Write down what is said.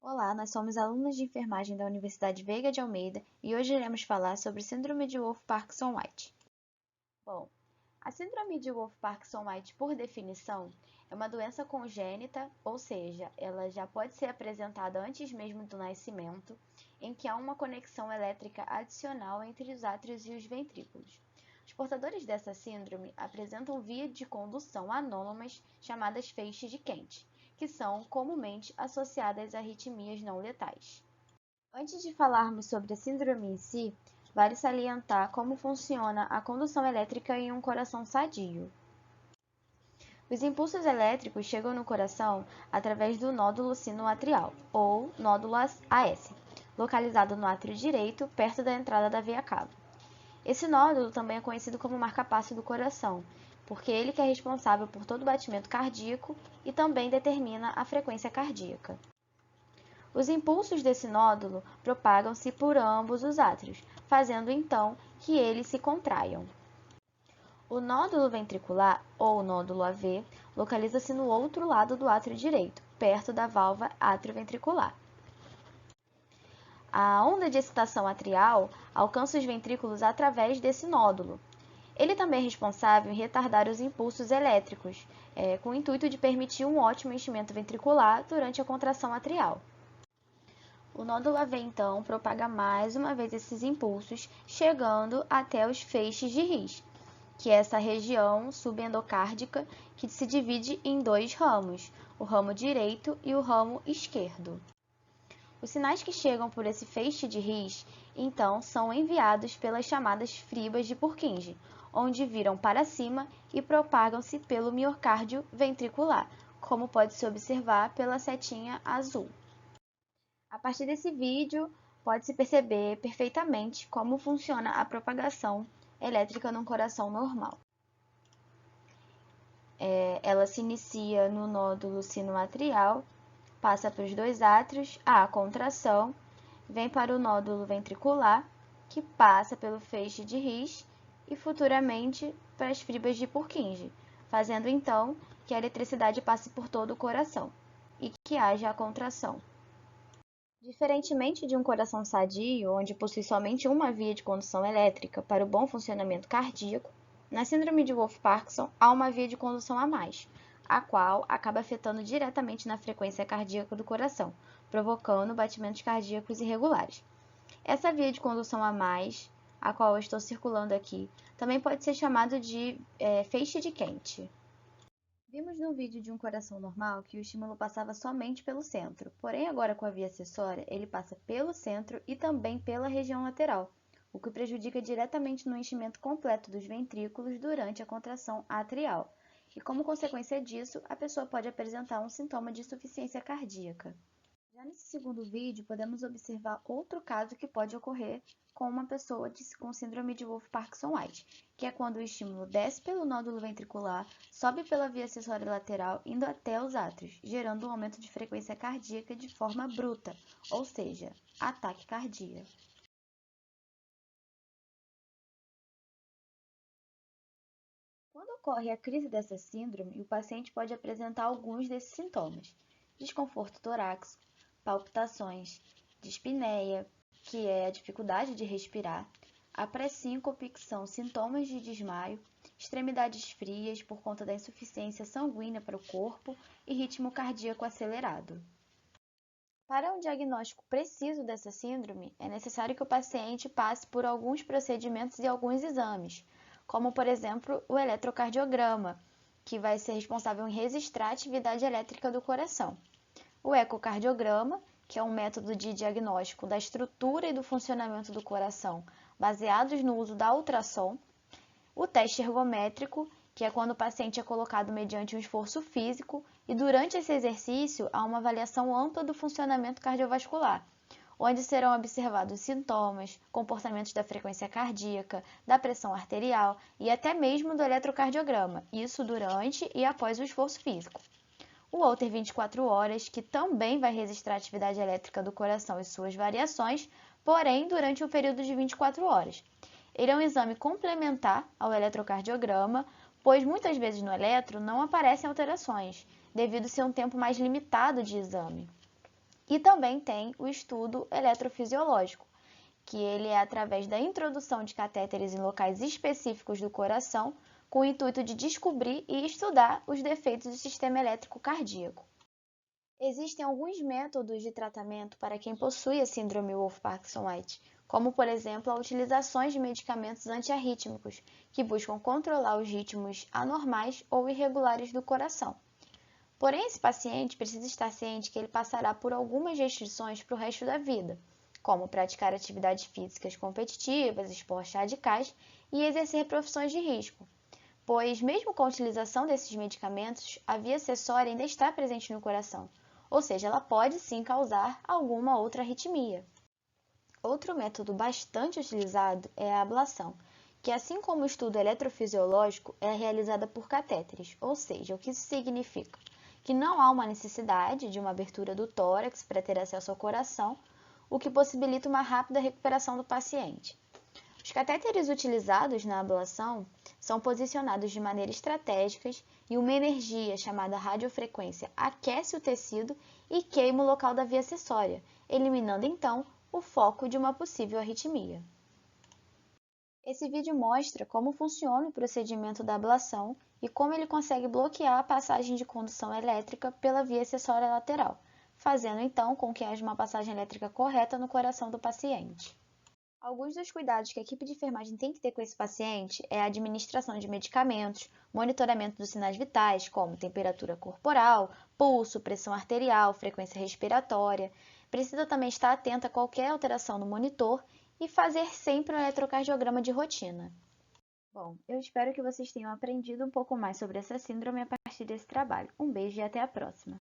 Olá, nós somos alunos de enfermagem da Universidade Veiga de Almeida e hoje iremos falar sobre Síndrome de Wolff-Parkinson-White. Bom, a Síndrome de Wolff-Parkinson-White, por definição, é uma doença congênita, ou seja, ela já pode ser apresentada antes mesmo do nascimento, em que há uma conexão elétrica adicional entre os átrios e os ventrículos. Os portadores dessa síndrome apresentam via de condução anômalas chamadas feixes de Kent, que são comumente associadas a arritmias não letais. Antes de falarmos sobre a síndrome em si, vale salientar como funciona a condução elétrica em um coração sadio. Os impulsos elétricos chegam no coração através do nódulo sinoatrial, ou nódulo AS, localizado no átrio direito, perto da entrada da veia cava. Esse nódulo também é conhecido como marca-passo do coração, porque ele que é responsável por todo o batimento cardíaco e também determina a frequência cardíaca. Os impulsos desse nódulo propagam-se por ambos os átrios, fazendo então que eles se contraiam. O nódulo ventricular, ou nódulo AV, localiza-se no outro lado do átrio direito, perto da válvula atrioventricular. A onda de excitação atrial alcança os ventrículos através desse nódulo. Ele também é responsável em retardar os impulsos elétricos, com o intuito de permitir um ótimo enchimento ventricular durante a contração atrial. O nódulo AV, então, propaga mais uma vez esses impulsos, chegando até os feixes de His, que é essa região subendocárdica que se divide em dois ramos, o ramo direito e o ramo esquerdo. Os sinais que chegam por esse feixe de His, então, são enviados pelas chamadas fibras de Purkinje, onde viram para cima e propagam-se pelo miocárdio ventricular, como pode-se observar pela setinha azul. A partir desse vídeo, pode-se perceber perfeitamente como funciona a propagação elétrica num coração normal. Ela se inicia no nódulo sinoatrial, passa para os dois átrios, há a contração, vem para o nódulo ventricular, que passa pelo feixe de His e futuramente para as fibras de Purkinje, fazendo então que a eletricidade passe por todo o coração e que haja a contração. Diferentemente de um coração sadio, onde possui somente uma via de condução elétrica para o bom funcionamento cardíaco, na síndrome de Wolff-Parkinson há uma via de condução a mais, a qual acaba afetando diretamente na frequência cardíaca do coração, provocando batimentos cardíacos irregulares. Essa via de condução a mais, a qual eu estou circulando aqui, também pode ser chamado de feixe de Kent. Vimos no vídeo de um coração normal que o estímulo passava somente pelo centro, porém agora com a via acessória ele passa pelo centro e também pela região lateral, o que prejudica diretamente no enchimento completo dos ventrículos durante a contração atrial, e como consequência disso, a pessoa pode apresentar um sintoma de insuficiência cardíaca. Já nesse segundo vídeo, podemos observar outro caso que pode ocorrer com uma pessoa com síndrome de Wolff-Parkinson-White, que é quando o estímulo desce pelo nódulo ventricular, sobe pela via acessória lateral, indo até os átrios, gerando um aumento de frequência cardíaca de forma bruta, ou seja, ataque cardíaco. Quando ocorre a crise dessa síndrome, o paciente pode apresentar alguns desses sintomas: desconforto torácico, palpitações, dispneia, que é a dificuldade de respirar, a pré-síncope, que são sintomas de desmaio, extremidades frias por conta da insuficiência sanguínea para o corpo e ritmo cardíaco acelerado. Para um diagnóstico preciso dessa síndrome, é necessário que o paciente passe por alguns procedimentos e alguns exames, como, por exemplo, o eletrocardiograma, que vai ser responsável em registrar a atividade elétrica do coração. O ecocardiograma, que é um método de diagnóstico da estrutura e do funcionamento do coração, baseados no uso da ultrassom. O teste ergométrico, que é quando o paciente é colocado mediante um esforço físico e durante esse exercício há uma avaliação ampla do funcionamento cardiovascular, onde serão observados sintomas, comportamentos da frequência cardíaca, da pressão arterial e até mesmo do eletrocardiograma, isso durante e após o esforço físico. O Holter 24 horas, que também vai registrar a atividade elétrica do coração e suas variações, porém durante um período de 24 horas. Ele é um exame complementar ao eletrocardiograma, pois muitas vezes no eletro não aparecem alterações, devido ser um tempo mais limitado de exame. E também tem o estudo eletrofisiológico, que ele é através da introdução de catéteres em locais específicos do coração, com o intuito de descobrir e estudar os defeitos do sistema elétrico cardíaco. Existem alguns métodos de tratamento para quem possui a síndrome Wolff-Parkinson-White, como, por exemplo, a utilização de medicamentos antiarrítmicos, que buscam controlar os ritmos anormais ou irregulares do coração. Porém, esse paciente precisa estar ciente que ele passará por algumas restrições para o resto da vida, como praticar atividades físicas competitivas, esportes radicais e exercer profissões de risco, pois, mesmo com a utilização desses medicamentos, a via acessória ainda está presente no coração, ou seja, ela pode sim causar alguma outra arritmia. Outro método bastante utilizado é a ablação, que, assim como o estudo eletrofisiológico, é realizada por catéteres, ou seja, o que isso significa? Que não há uma necessidade de uma abertura do tórax para ter acesso ao coração, o que possibilita uma rápida recuperação do paciente. Os catéteres utilizados na ablação são posicionados de maneira estratégica e uma energia chamada radiofrequência aquece o tecido e queima o local da via acessória, eliminando então o foco de uma possível arritmia. Esse vídeo mostra como funciona o procedimento da ablação e como ele consegue bloquear a passagem de condução elétrica pela via acessória lateral, fazendo então com que haja uma passagem elétrica correta no coração do paciente. Alguns dos cuidados que a equipe de enfermagem tem que ter com esse paciente é a administração de medicamentos, monitoramento dos sinais vitais, como temperatura corporal, pulso, pressão arterial, frequência respiratória. Precisa também estar atenta a qualquer alteração no monitor e fazer sempre um eletrocardiograma de rotina. Bom, eu espero que vocês tenham aprendido um pouco mais sobre essa síndrome a partir desse trabalho. Um beijo e até a próxima!